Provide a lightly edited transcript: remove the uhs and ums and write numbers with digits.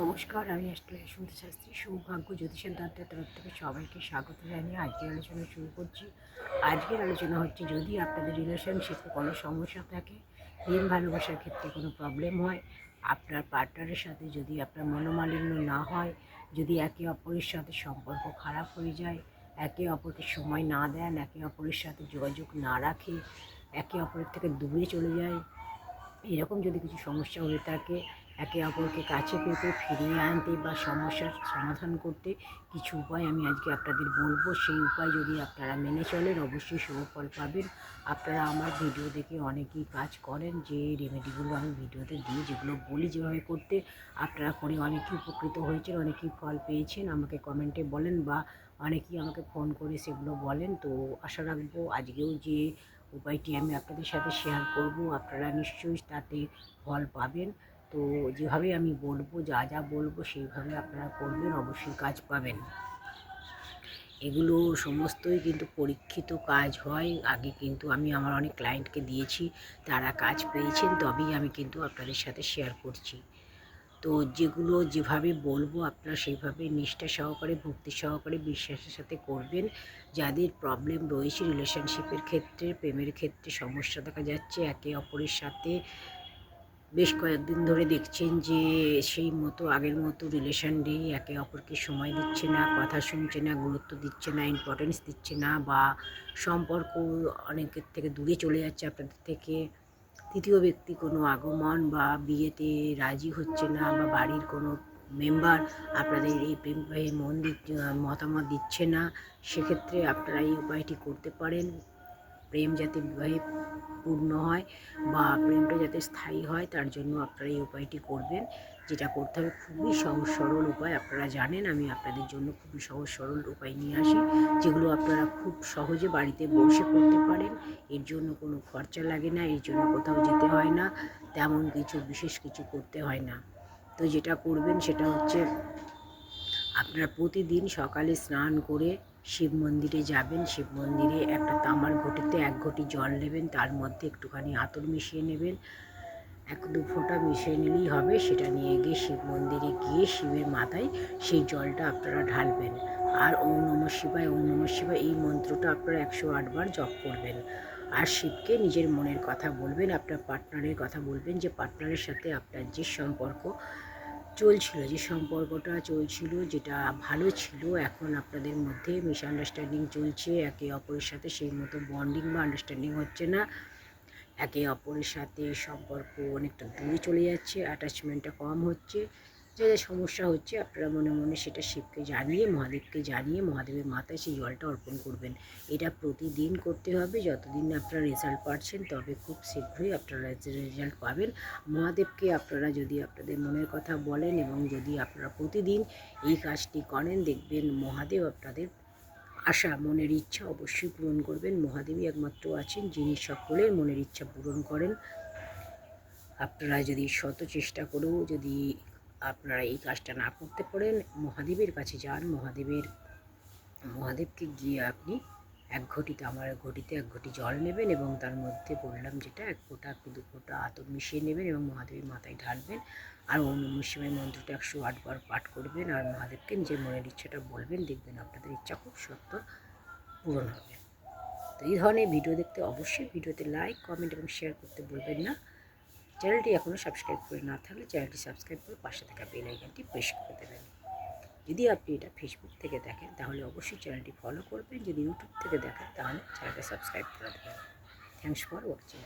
নমস্কার, আমি অ্যাস্ট্রোলজার সুমিতা শাস্ত্রী। সৌভাগ্য জ্যোতিষান্তার তরফ থেকে সবাইকে স্বাগত জানিয়ে আজকের আলোচনা শুরু করছি। আজকের আলোচনা হচ্ছে, যদি আপনাদের রিলেশনশিপে কোনো সমস্যা থাকে, প্রেম ভালোবাসার ক্ষেত্রে কোনো প্রবলেম হয়, আপনার পার্টনারের সাথে যদি আপনার মনোমালিন্য না হয়, যদি একে অপরের সাথে সম্পর্ক খারাপ হয়ে যায়, একে অপরকে সময় না দেন, একে অপরের সাথে যোগাযোগ না রাখে, একে অপরের থেকে দূরে চলে যায়, এরকম যদি কিছু সমস্যা হয়ে থাকে, একে অপরকে কাছে পেতে ফিরিয়ে আনতে বা সমস্যার সমাধান করতে কিছু উপায় আমি আজকে আপনাদের বলবো। সেই উপায় যদি আপনারা মেনে চলেন, অবশ্যই শুভ ফল পাবেন। আপনারা আমার ভিডিও দেখে অনেকেই কাজ করেন, যে রেমেডিগুলো আমি ভিডিওতে দিই, যেগুলো বলি যেভাবে করতে, আপনারা করে অনেকেই উপকৃত হয়েছেন, অনেকেই ফল পেয়েছেন, আমাকে কমেন্টে বলেন বা অনেকেই আমাকে ফোন করে সেগুলো বলেন। তো আশা রাখবো আজকেও যে উপায়টি আমি আপনাদের সাথে শেয়ার করব, আপনারা নিশ্চয়ই তাতে ফল পাবেন। তো যেভাবে আমি বলবো, যা যা বলবো সেইভাবে আপনারা করবেন, অবশ্যই কাজ পাবেন। এগুলো সমস্তই কিন্তু পরীক্ষিত কাজ হয়। আগে কিন্তু আমি আমার অনেক ক্লায়েন্টকে দিয়েছি, তারা কাজ পেয়েছেন, তবেই আমি কিন্তু আপনাদের সাথে শেয়ার করছি। তো যেগুলো যেভাবে বলবো আপনারা সেইভাবে নিষ্ঠা সহকারে, ভক্তি সহকারে, বিশ্বাসের সাথে করবেন। যাদের প্রবলেম রয়েছে রিলেশনশিপের ক্ষেত্রে, প্রেমের ক্ষেত্রে সমস্যা দেখা যাচ্ছে, একে অপরের সাথে বেশ কয়েকদিন ধরে দেখছেন যে সেই মতো আগের মতো রিলেশন নেই, একে অপরকে সময় দিচ্ছে না, কথা শুনছে না, গুরুত্ব দিচ্ছে না, ইম্পর্টেন্স দিচ্ছে না, বা সম্পর্ক অনেকের থেকে দূরে চলে যাচ্ছে আপনাদের থেকে। তৃতীয় ব্যক্তি কোনো আগমন বা বিয়েতে রাজি হচ্ছে না, বা বাড়ির কোনো মেম্বার আপনাদের এই প্রেম বিবাহে মতামত দিচ্ছে না। সেক্ষেত্রে আপনারা এই উপায়টি করতে পারেন। প্রেম যাতে বিবাহে পূর্ণ হয় বা প্রেমটা যাতে স্থায়ী হয়, তার জন্য আপনারা এই উপায়টি করবেন। যেটা করতে হবে খুবই সহজ সরল উপায়, আপনারা জানেন আমি আপনাদের জন্য খুবই সহজ সরল উপায় নিয়ে আসি, যেগুলো আপনারা খুব সহজে বাড়িতে বসে করতে পারেন। এর জন্য কোনো খরচা লাগে না, এর জন্য কোথাও যেতে হয় না, তেমন কিছু বিশেষ কিছু করতে হয় না। তো যেটা করবেন সেটা হচ্ছে, আপনারা প্রতিদিন সকালে স্নান করে শিব মন্দিরে যাবেন। শিব মন্দিরে একটা তামার ঘটিতে 1 ঘটি জল নেবেন, তার মধ্যে একটুখানি আতর মিশিয়ে নেবেন, 1-2 ফোঁটা মিশিয়ে নিলেই হবে। সেটা নিয়ে গিয়ে শিব মন্দিরে গিয়ে শিবের মাথায় সেই জলটা আপনারা ঢালবেন। আর ওম নমঃ শিবায়, ওম নমঃ শিবায় এই মন্ত্রটা আপনারা 108 বার জপ করবেন। আর শিবকে নিজের মনের কথা বলবেন, আপনার পার্টনারের কথা বলবেন, যে পার্টনারের সাথে আপনার যে সম্পর্ক চলছিল, যে সম্পর্কটা চলছিল, যেটা ভালো ছিল, এখন আপনাদের মধ্যে মিসআন্ডারস্ট্যান্ডিং চলছে, একে অপরের সাথে সেই মতো বন্ডিং বা আন্ডারস্ট্যান্ডিং হচ্ছে না, একে অপরের সাথে সম্পর্ক অনেকটা দূরে চলে যাচ্ছে, অ্যাটাচমেন্টটা কম হচ্ছে, যে সমস্যা হচ্ছে, আপনারা মনে মনে সেটা শিবকে জানিয়ে, মহাদেবকে জানিয়ে, মহাদেবের মাথায় সেই জলটা অর্পণ করবেন। এটা প্রতিদিন করতে হবে, যতদিন আপনারা রেজাল্ট পাচ্ছেন, তবে খুব শীঘ্রই আপনারা রেজাল্ট পাবেন। মহাদেবকে আপনারা যদি আপনাদের মনের কথা বলেন এবং যদি আপনারা প্রতিদিন এই কাজটি করেন, দেখবেন মহাদেব আপনাদের আশা, মনের ইচ্ছা অবশ্যই পূরণ করবেন। মহাদেবই একমাত্র আছেন যিনি সকলের মনের ইচ্ছা পূরণ করেন। আপনারা যদি শত চেষ্টা করেও যদি আপনারা এই কাজটা না করতে পারেন, মহাদেবের কাছে যান। মহাদেবকে গিয়ে আপনি 1 ঘটি তামার ঘটিতে 1 ঘটি জল নেবেন এবং তার মধ্যে বললাম যেটা 1 ফোঁটা কি 2 ফোঁটা আতর মিশিয়ে নেবেন এবং মহাদেবের মাথায় ঢালবেন। আর ওম নমঃ শিবায় মন্ত্রটা 108 বার পাঠ করবেন আর মহাদেবকে নিজের মনের ইচ্ছাটা বলবেন, দেখবেন আপনাদের ইচ্ছা খুব সত্বর পূরণ হবে। তো এই ধরনের ভিডিও দেখতে অবশ্যই ভিডিওতে লাইক, কমেন্ট এবং শেয়ার করতে ভুলবেন না। চ্যানেলটি এখনও সাবস্ক্রাইব করে না থাকলে চ্যানেলটি সাবস্ক্রাইব করে পাশে থাকা বেল আইকনটি প্রেস করে দেবেন। যদি আপনি এটা ফেসবুক থেকে দেখেন তাহলে অবশ্যই চ্যানেলটি ফলো করবেন, যদি ইউটিউব থেকে দেখেন তাহলে চ্যানেলটা সাবস্ক্রাইব করে দেবেন। Thanks for watching.